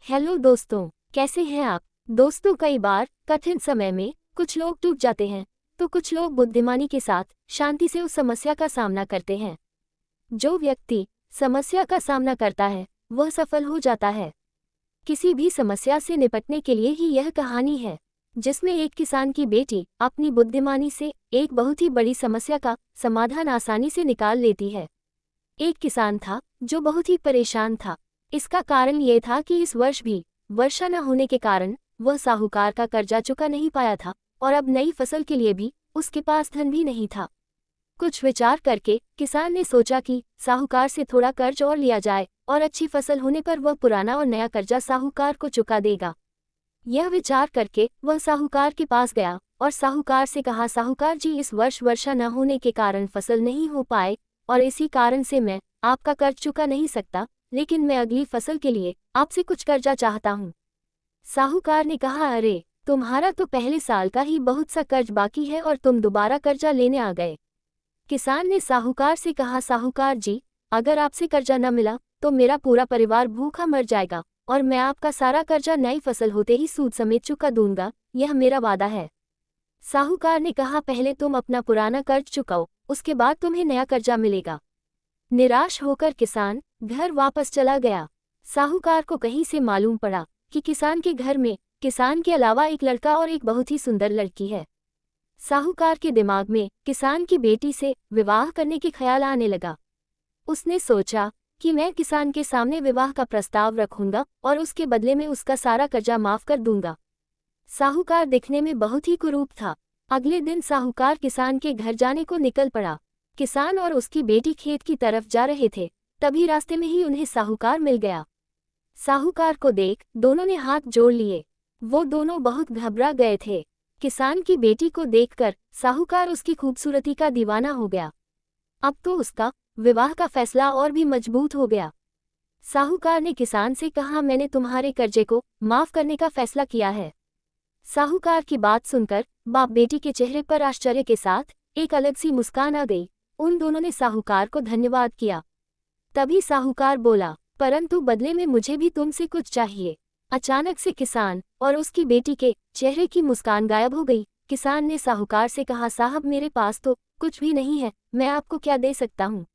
Hello दोस्तों, कैसे हैं आप। दोस्तों, कई बार कठिन समय में कुछ लोग टूट जाते हैं तो कुछ लोग बुद्धिमानी के साथ शांति से उस समस्या का सामना करते हैं। जो व्यक्ति समस्या का सामना करता है वह सफल हो जाता है। किसी भी समस्या से निपटने के लिए ही यह कहानी है, जिसमें एक किसान की बेटी अपनी बुद्धिमानी से एक बहुत ही बड़ी समस्या का समाधान आसानी से निकाल लेती है। एक किसान था जो बहुत ही परेशान था। इसका कारण ये था कि इस वर्ष भी वर्षा न होने के कारण वह साहूकार का कर्जा चुका नहीं पाया था और अब नई फसल के लिए भी उसके पास धन भी नहीं था। कुछ विचार करके किसान ने सोचा कि साहूकार से थोड़ा कर्ज और लिया जाए और अच्छी फसल होने पर वह पुराना और नया कर्जा साहूकार को चुका देगा। यह विचार करके वह साहूकार के पास गया और साहूकार से कहा, साहूकार जी, इस वर्ष वर्षा न होने के कारण फसल नहीं हो पाए और इसी कारण से मैं आपका कर्ज चुका नहीं सकता, लेकिन मैं अगली फसल के लिए आपसे कुछ कर्जा चाहता हूँ। साहूकार ने कहा, अरे, तुम्हारा तो पहले साल का ही बहुत सा कर्ज बाकी है और तुम दोबारा कर्जा लेने आ गए। किसान ने साहूकार से कहा, साहूकार जी, अगर आपसे कर्जा न मिला तो मेरा पूरा परिवार भूखा मर जाएगा और मैं आपका सारा कर्जा नई फसल होते ही सूद समेत चुका दूंगा, यह मेरा वादा है। साहूकार ने कहा, पहले तुम अपना पुराना कर्ज चुकाओ, उसके बाद तुम्हें नया कर्जा मिलेगा। निराश होकर किसान घर वापस चला गया। साहूकार को कहीं से मालूम पड़ा कि किसान के घर में किसान के अलावा एक लड़का और एक बहुत ही सुंदर लड़की है। साहूकार के दिमाग में किसान की बेटी से विवाह करने के ख्याल आने लगा। उसने सोचा कि मैं किसान के सामने विवाह का प्रस्ताव रखूंगा और उसके बदले में उसका सारा कर्जा माफ कर दूंगा। साहूकार दिखने में बहुत ही कुरूप था। अगले दिन साहूकार किसान के घर जाने को निकल पड़ा। किसान और उसकी बेटी खेत की तरफ जा रहे थे, तभी रास्ते में ही उन्हें साहूकार मिल गया। साहूकार को देख दोनों ने हाथ जोड़ लिए। वो दोनों बहुत घबरा गए थे। किसान की बेटी को देखकर साहूकार उसकी खूबसूरती का दीवाना हो गया। अब तो उसका विवाह का फैसला और भी मजबूत हो गया। साहूकार ने किसान से कहा, मैंने तुम्हारे कर्जे को माफ करने का फैसला किया है। साहूकार की बात सुनकर बाप बेटी के चेहरे पर आश्चर्य के साथ एक अलग सी मुस्कान आ गई। उन दोनों ने साहूकार को धन्यवाद किया। तभी साहूकार बोला, परंतु बदले में मुझे भी तुमसे कुछ चाहिए। अचानक से किसान और उसकी बेटी के चेहरे की मुस्कान गायब हो गई। किसान ने साहूकार से कहा, साहब, मेरे पास तो कुछ भी नहीं है, मैं आपको क्या दे सकता हूँ।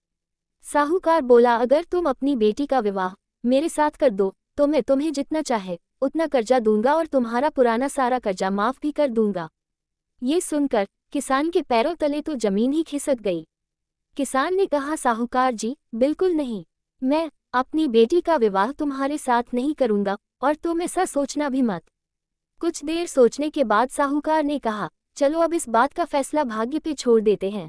साहूकार बोला, अगर तुम अपनी बेटी का विवाह मेरे साथ कर दो तो मैं तुम्हें जितना चाहे उतना कर्जा दूंगा और तुम्हारा पुराना सारा कर्जा माफ भी कर दूंगा। ये सुनकर किसान के पैरों तले तो जमीन ही खिसक गई। किसान ने कहा, साहूकार जी, बिल्कुल नहीं, मैं अपनी बेटी का विवाह तुम्हारे साथ नहीं करूंगा और तुम ऐसा सोचना भी मत। कुछ देर सोचने के बाद साहूकार ने कहा, चलो अब इस बात का फैसला भाग्य पे छोड़ देते हैं।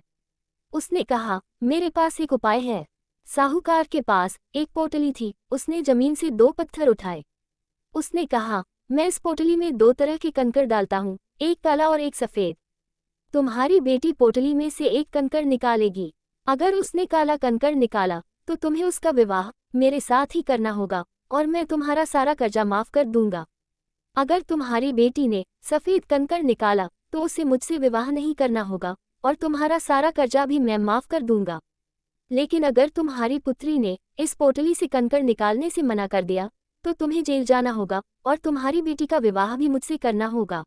उसने कहा, मेरे पास एक उपाय है। साहूकार के पास एक पोटली थी। उसने जमीन से 2 पत्थर उठाए। उसने कहा, मैं इस पोटली में 2 तरह के कंकड़ डालता हूँ, एक काला और एक सफेद। तुम्हारी बेटी पोटली में से एक कंकड़ निकालेगी। अगर उसने काला कंकड़ निकाला तो तुम्हें उसका विवाह मेरे साथ ही करना होगा और मैं तुम्हारा सारा कर्जा माफ कर दूंगा। अगर तुम्हारी बेटी ने सफेद कंकड़ निकाला तो उसे मुझसे विवाह नहीं करना होगा और तुम्हारा सारा कर्जा भी मैं माफ कर दूंगा। लेकिन अगर तुम्हारी पुत्री ने इस पोटली से कंकड़ निकालने से मना कर दिया तो तुम्हें जेल जाना होगा और तुम्हारी बेटी का विवाह भी मुझसे करना होगा।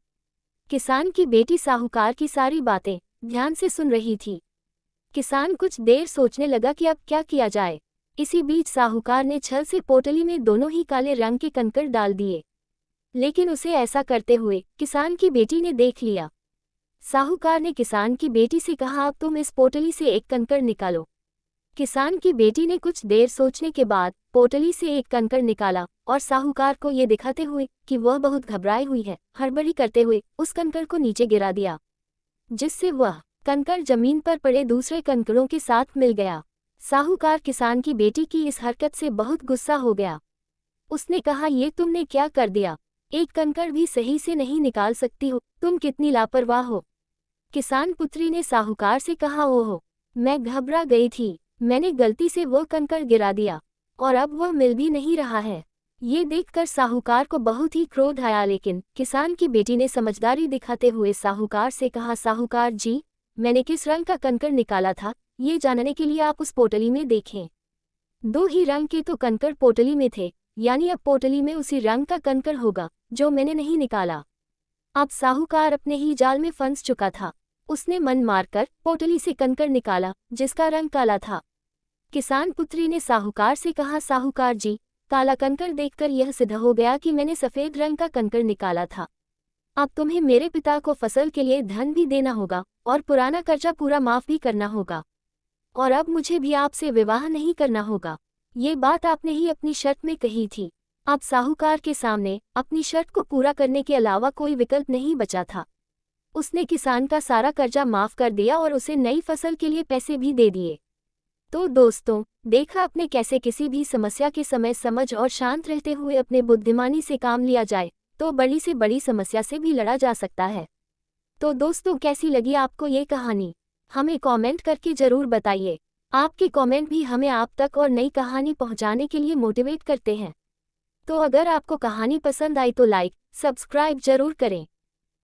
किसान की बेटी साहूकार की सारी बातें ध्यान से सुन रही थी। किसान कुछ देर सोचने लगा कि अब क्या किया जाए। इसी बीच साहूकार ने छल से पोटली में दोनों ही काले रंग के कंकड़ डाल दिए, लेकिन उसे ऐसा करते हुए किसान की बेटी ने देख लिया। साहूकार ने किसान की बेटी से कहा, अब तुम इस पोटली से एक कंकड़ निकालो। किसान की बेटी ने कुछ देर सोचने के बाद पोटली से एक कंकड़ निकाला और साहूकार को ये दिखाते हुए कि वह बहुत घबराई हुई है, हड़बड़ी करते हुए उस कंकड़ को नीचे गिरा दिया, जिससे वह कंकड़ जमीन पर पड़े दूसरे कंकड़ों के साथ मिल गया। साहूकार किसान की बेटी की इस हरकत से बहुत गुस्सा हो गया। उसने कहा, ये तुमने क्या कर दिया? एक कंकड़ भी सही से नहीं निकाल सकती हो, तुम कितनी लापरवाह हो। किसान पुत्री ने साहूकार से कहा, ओहो, मैं घबरा गई थी, मैंने गलती से वो कंकड़ गिरा दिया और अब वह मिल भी नहीं रहा है। ये देखकर साहूकार को बहुत ही क्रोध आया, लेकिन किसान की बेटी ने समझदारी दिखाते हुए साहूकार से कहा, साहूकार जी, मैंने किस रंग का कंकड़ निकाला था ये जानने के लिए आप उस पोटली में देखें। 2 ही रंग के तो कंकड़ पोटली में थे, यानी अब पोटली में उसी रंग का कंकड़ होगा जो मैंने नहीं निकाला। अब साहूकार अपने ही जाल में फंस चुका था। उसने मन मारकर पोटली से कंकड़ निकाला जिसका रंग काला था। किसान पुत्री ने साहूकार से कहा, साहूकार जी, काला कंकड़ देखकर यह सिद्ध हो गया कि मैंने सफेद रंग का कंकड़ निकाला था। अब तुम्हें मेरे पिता को फसल के लिए धन भी देना होगा और पुराना कर्जा पूरा माफ भी करना होगा, और अब मुझे भी आपसे विवाह नहीं करना होगा। ये बात आपने ही अपनी शर्त में कही थी। अब साहूकार के सामने अपनी शर्त को पूरा करने के अलावा कोई विकल्प नहीं बचा था। उसने किसान का सारा कर्जा माफ कर दिया और उसे नई फसल के लिए पैसे भी दे दिए। तो दोस्तों, देखा आपने कैसे किसी भी समस्या के समय समझ और शांत रहते हुए अपने बुद्धिमानी से काम लिया जाए तो बड़ी से बड़ी समस्या से भी लड़ा जा सकता है। तो दोस्तों, कैसी लगी आपको ये कहानी? हमें कमेंट करके ज़रूर बताइए। आपके कमेंट भी हमें आप तक और नई कहानी पहुंचाने के लिए मोटिवेट करते हैं। तो अगर आपको कहानी पसंद आई तो लाइक, सब्सक्राइब जरूर करें।